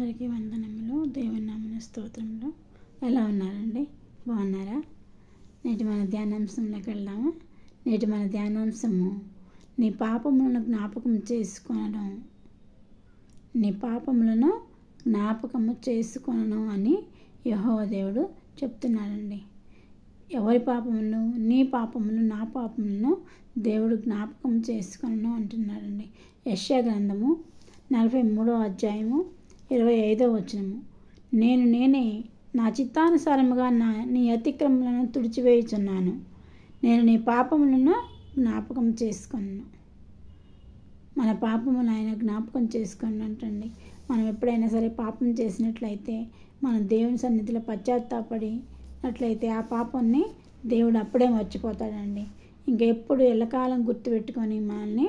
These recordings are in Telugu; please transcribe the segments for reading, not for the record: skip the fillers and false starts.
అందరికీ వందనములు. దేవుని నామమున స్తోత్రములు. ఎలా ఉన్నారండి? బాగున్నారా? నేటి మన ధ్యానాంశంలోకి వెళ్దాము. నేటి మన ధ్యానాంశము నీ పాపములను జ్ఞాపకం చేసుకొనడం. నీ పాపములను జ్ఞాపకము చేసుకొనను అని యెహోవా దేవుడు చెప్తున్నాడండి. ఎవరి పాపములు? నీ పాపములు, నా పాపములను దేవుడు జ్ఞాపకం చేసుకొనను అంటున్నాడండి. యెషయా గ్రంథము 43వ అధ్యాయము 25వ వచనము. నేనే నా చిత్తానుసారముగా నీ అతిక్రమములను తుడిచివేయుచున్నాను. నేను నీ పాపములను జ్ఞాపకం చేసుకొనను. మన పాపములు ఆయన జ్ఞాపకం చేసుకున్నట్టండి. మనం ఎప్పుడైనా సరే పాపం చేసినట్లయితే మన దేవుని సన్నిధిలో పశ్చాత్తాపడినట్లయితే ఆ పాపాన్ని దేవుడు అప్పుడే మర్చిపోతాడండి. ఇంకెప్పుడు ఎల్లకాలం గుర్తుపెట్టుకొని మనల్ని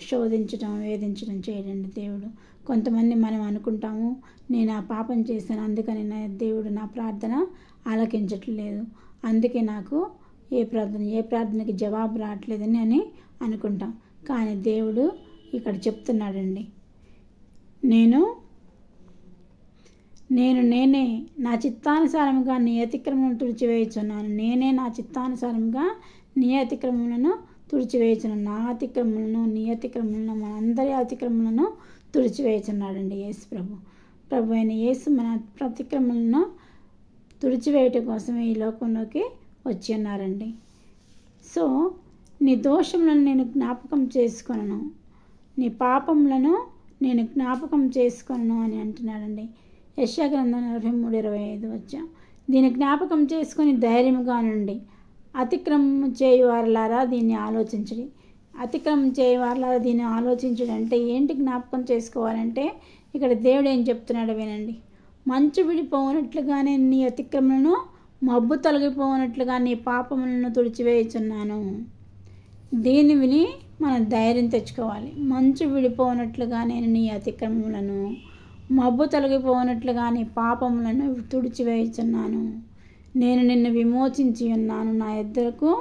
శోధించడం, వేధించడం చేయడండి దేవుడు. కొంతమంది మనం అనుకుంటాము, నేను ఆ పాపం చేశాను, అందుకని దేవుడు నా ప్రార్థన ఆలకించట్లేదు, అందుకే నాకు ఏ ప్రార్థనకి జవాబు రావట్లేదని అని అనుకుంటాం. కానీ దేవుడు ఇక్కడ చెప్తున్నాడండి, నేనే నా చిత్తానుసారముగా నీ అతిక్రమములను తుడిచివేయుచున్నాను. నేనే నా చిత్తానుసారముగా నీ అతిక్రమములను తుడిచివేయుచున్నాను. నా అతిక్రమములను, నీ అతిక్రమములను, మనందరి అతిక్రమములను తుడిచివేయుచున్నాడండి యేసు ప్రభు అయిన యేసు మన అతిక్రమములను తుడిచివేయటం కోసమే ఈ లోకంలోకి వచ్చి ఉన్నారండి. సో నీ దోషములను నేను జ్ఞాపకం చేసుకొనను, నీ పాపములను నేను జ్ఞాపకం చేసుకొనను అని అంటున్నాడండి. యెషయా గ్రంథం 43:25 వచ్చాం. దీన్ని జ్ఞాపకం చేసుకొని ధైర్యముగా నుండి అతిక్రమం చేయువారులారా దీన్ని ఆలోచించండి. అతిక్రమం చేయువారులారా దీన్ని ఆలోచించడం అంటే ఏంటి? జ్ఞాపకం చేసుకోవాలంటే ఇక్కడ దేవుడు ఏం చెప్తున్నాడో వినండి. మంచు విడిపోనట్లుగానే నీ అతిక్రమలను, మబ్బు తొలగిపోనట్లుగా నీ పాపములను తుడిచివేయుచున్నాను. దీన్ని విని మనం ధైర్యం తెచ్చుకోవాలి. మంచు విడిపోనట్లుగా నేను నీ అతిక్రమములను, మబ్బు తొలగిపోనట్లుగా నీ పాపములను తుడిచివేయుచున్నాను. నేను నిన్ను విమోచించి ఉన్నాను, నా యొద్దకు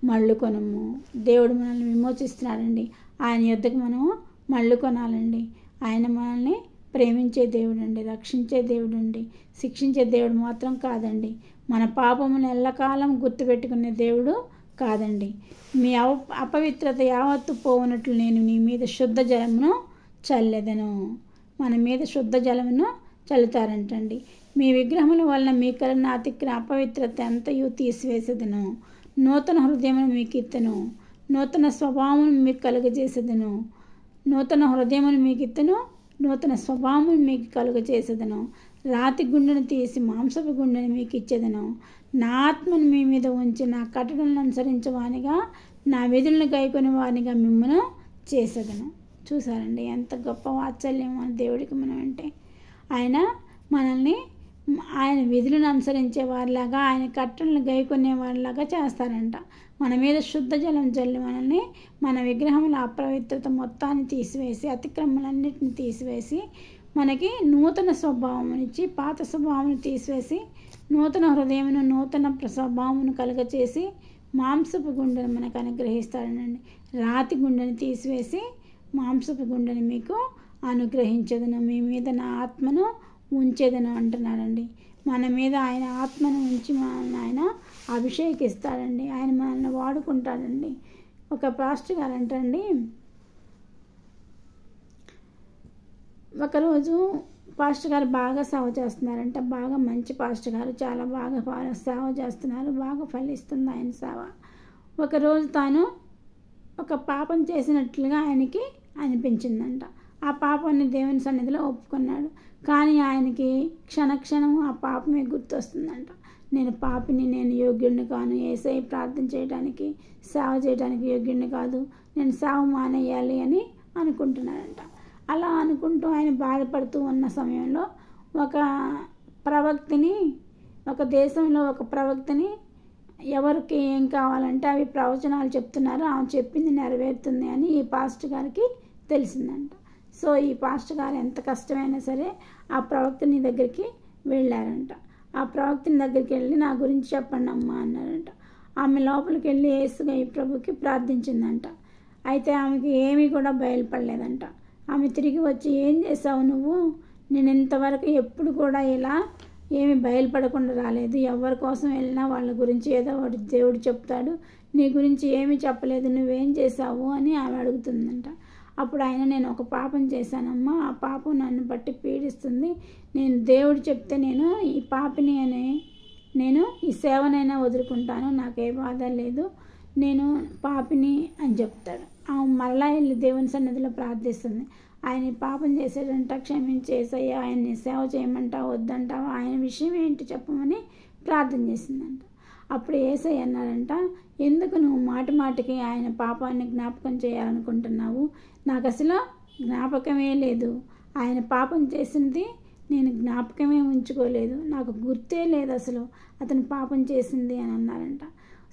మళ్ళుకొనుము. దేవుడు మనల్ని విమోచిస్తున్నాడండి. ఆయన యొద్దకు మనం మళ్ళుకొనాలండి. ఆయన మనల్ని ప్రేమించే దేవుడు అండి, రక్షించే దేవుడు అండి, శిక్షించే దేవుడు మాత్రం కాదండి. మన పాపమును ఎల్లకాలం గుర్తుపెట్టుకునే దేవుడు కాదండి. మీ అపవిత్రత యావత్తు పోవునట్లు నేను నీ మీద శుద్ధ జలమును చల్లెదను. మన మీద శుద్ధ జలమును చల్లుతారంటండి. మీ విగ్రహముల వలన మీ కలిగిన అపవిత్రత అంతయు తీసివేసేదను. నూతన హృదయమును మీకు ఇత్తను, నూతన స్వభావమును మీకు కలుగజేసేదను. నూతన హృదయమును మీకు ఇత్తను, నూతన స్వభావమును మీకు కలుగజేసేదను. రాతి గుండెను తీసి మాంసపు గుండెను మీకు ఇచ్చేదను. నా ఆత్మను మీ మీద ఉంచి నా కట్టడలను అనుసరించవానిగా, నా విధులను గైకొని వానిగా మిమ్మను చేసేదను. చూసారండి ఎంత గొప్ప వాత్సల్యం మన దేవుడికి మనం అంటే. ఆయన మనల్ని ఆయన విధులను అనుసరించే వారిలాగా, ఆయన కట్టలను గైకొనే వారిలాగా చేస్తారంట. మన మీద శుద్ధ జలం చల్లి మనల్ని, మన విగ్రహముల అపవిత్రత మొత్తాన్ని తీసివేసి, అతిక్రమలన్నిటిని తీసివేసి, మనకి నూతన స్వభావమునిచ్చి, పాత స్వభావమును తీసివేసి, నూతన హృదయమును, నూతన స్వభావమును కలుగచేసి, మాంసపు గుండెను మనకు అనుగ్రహిస్తాడనండి. రాతి గుండెని తీసివేసి మాంసపు గుండెని మీకు అనుగ్రహించదను. మీ మీద నా ఆత్మను ఉంచేదను అంటున్నాడండి. మన మీద ఆయన ఆత్మను ఉంచి మనల్ని ఆయన అభిషేకిస్తాడండి. ఆయన మనల్ని వాడుకుంటాడండి. ఒక పాస్టర్ గారు అంటండి, ఒకరోజు పాస్టర్ గారు బాగా సేవ చేస్తున్నారంట. బాగా మంచి పాస్టర్ గారు, చాలా బాగా సేవ చేస్తున్నారు, బాగా ఫలిస్తుంది ఆయన సేవ. ఒకరోజు తాను ఒక పాపం చేసినట్లుగా ఆయనకి అనిపించిందంట. ఆ పాపాన్ని దేవుని సన్నిధిలో ఒప్పుకున్నాడు. కానీ ఆయనకి క్షణక్షణం ఆ పాపమే గుర్తొస్తుందంట. నేను పాపిని, నేను యోగ్యుడిని కాను, యేసయ్య ప్రార్థన చేయడానికి, సేవ చేయడానికి యోగ్యుడిని కాదు, నేను సేవ మానేయాలి అని అనుకుంటున్నాడంట. అలా అనుకుంటూ ఆయన బాధపడుతూ ఉన్న సమయంలో ఒక దేశంలో ఒక ప్రవక్తని ఎవరికి ఏం కావాలంటే అవి ప్రవచనాలు చెప్తున్నారు, ఆమె చెప్పింది నెరవేరుతుంది అని ఈ పాస్టర్ గారికి తెలిసిందంట. సో ఈ పాస్టర్ గారు ఎంత కష్టమైనా సరే ఆ ప్రవక్తని దగ్గరికి వెళ్ళారంట. ఆ ప్రవక్తని దగ్గరికి వెళ్ళి నా గురించి చెప్పండి అమ్మా అన్నారంట. ఆమె లోపలికి వెళ్ళి యేసు ప్రభుకి ప్రార్థించిందంట. అయితే ఆమెకి ఏమీ కూడా బయలుపడలేదంట. ఆమె తిరిగి వచ్చి, ఏం చేసావు నువ్వు? నేను ఇంతవరకు ఎప్పుడు కూడా ఇలా ఏమి బయలుపడకుండా రాలేదు. ఎవరి కోసం వెళ్ళినా వాళ్ళ గురించి ఏదో ఒకటి దేవుడు చెప్తాడు. నీ గురించి ఏమీ చెప్పలేదు, నువ్వేం చేశావు అని ఆమె అడుగుతుందంట. అప్పుడు నేను ఒక పాపం చేశానమ్మా, ఆ పాపం నన్ను బట్టి పీడిస్తుంది. నేను దేవుడు చెప్తే నేను ఈ పాపిని నేను ఈ సేవనైనా వదులుకుంటాను, నాకే బాధ లేదు, నేను పాపిని అని చెప్తాడు. ఆమె మరలా వెళ్ళి దేవుని సన్నిధిలో ప్రార్థిస్తుంది. ఆయన పాపం చేసేటంట, క్షమించేసయ్యా, ఆయన్ని సేవ చేయమంటావా వద్దంటావా, ఆయన విషయం ఏంటి చెప్పమని ప్రార్థన చేసిందంట. అప్పుడు యేసయ్య అన్నాడంట, ఎందుకు నువ్వు మాటికి ఆయన పాపాన్ని జ్ఞాపకం చేయాలనుకుంటున్నావు? నాకు అసలు జ్ఞాపకమే లేదు. ఆయన పాపం చేసింది నేను జ్ఞాపకమే ఉంచుకోలేదు, నాకు గుర్తే లేదు అసలు అతను పాపం చేసింది అని అన్నారంట.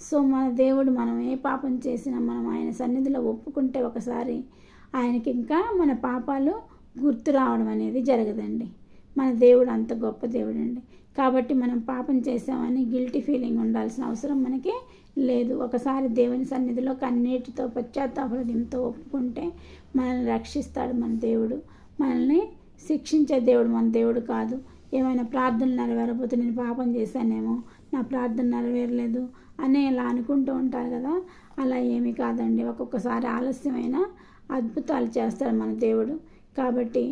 సో మన దేవుడు మనం ఏ పాపం చేసినా మనం ఆయన సన్నిధిలో ఒప్పుకుంటే ఒకసారి ఆయనకి ఇంకా మన పాపాలు గుర్తు రావడం అనేది జరగదండి. మన దేవుడు అంత గొప్ప దేవుడు అండి. కాబట్టి మనం పాపం చేసామని గిల్టీ ఫీలింగ్ ఉండాల్సిన అవసరం మనకి లేదు. ఒకసారి దేవుని సన్నిధిలో కన్నీటితో పశ్చాత్తాప హృదయంతో ఒప్పుకుంటే మనల్ని రక్షిస్తాడు మన దేవుడు. మనల్ని శిక్షించే దేవుడు మన దేవుడు కాదు. ఏమైనా ప్రార్థనలు నెరవేరకపోతే నేను పాపం చేశానేమో, నా ప్రార్థన నెరవేరలేదు అని ఇలా అనుకుంటూ ఉంటారు కదా, అలా ఏమీ కాదండి. ఒక్కొక్కసారి ఆలస్యమైన అద్భుతాలు చేస్తాడు మన దేవుడు. కాబట్టి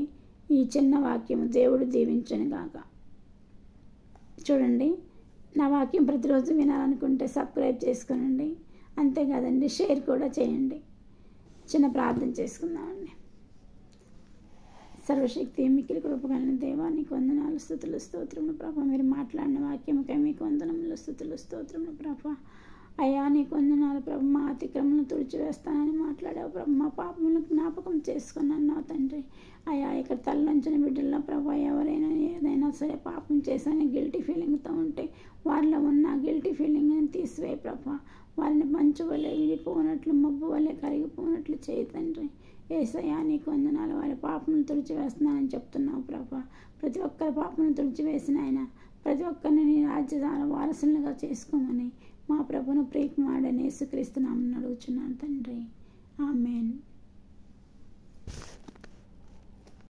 ఈ చిన్న వాక్యం దేవుడు దీవించను గాక. చూడండి, నా వాక్యం ప్రతిరోజు వినాలనుకుంటే సబ్స్క్రైబ్ చేసుకోనండి. అంతేకాదండి, షేర్ కూడా చేయండి. చిన్న ప్రార్థన చేసుకుందామండి. సర్వశక్తి మిక్కిలి కృపగలిగిన దేవా, నీకు వందనాలు, స్తుతులు, స్తోత్రములు ప్రభా. మీరు మాట్లాడిన వాక్యముకై మీకు వందనములు, స్తుతులు, స్తోత్రములు ప్రభా. అయ్యా నీకు వందనాలు ప్రభు. మా అతిక్రమను తుడిచివేస్తానని మాట్లాడావు ప్రభు. మా పాపములను జ్ఞాపకం చేసుకున్నాను నా తండ్రి. అయ్యా ఇక్కడ తల్లించిన బిడ్డల్లో ప్రభా ఎవరైనా ఏదైనా సరే పాపం చేశాను గిల్టీ ఫీలింగ్తో ఉంటే వారిలో ఉన్న గిల్టీ ఫీలింగ్ని తీసివేయి ప్రభా. వారిని మంచు వలె విడిపోనట్లు, మబ్బు వలె కరిగిపోనట్లు చేయి తండ్రి. యేసయ్యా నీకు వందనాలు. వారి పాపములను తుడిచివేస్తున్నానని చెప్తున్నావు ప్రభా. ప్రతి ఒక్కరి పాపములను తుడిచివేసిన ఆయన ప్రతి ఒక్కరిని నీ రాజ్యదాన వారసులుగా చేసుకోమని మా ప్రభును ప్రియకుమారుడైన యేసుక్రీస్తు నామమున అడుగుచున్నాను తండ్రి. ఆమేన్.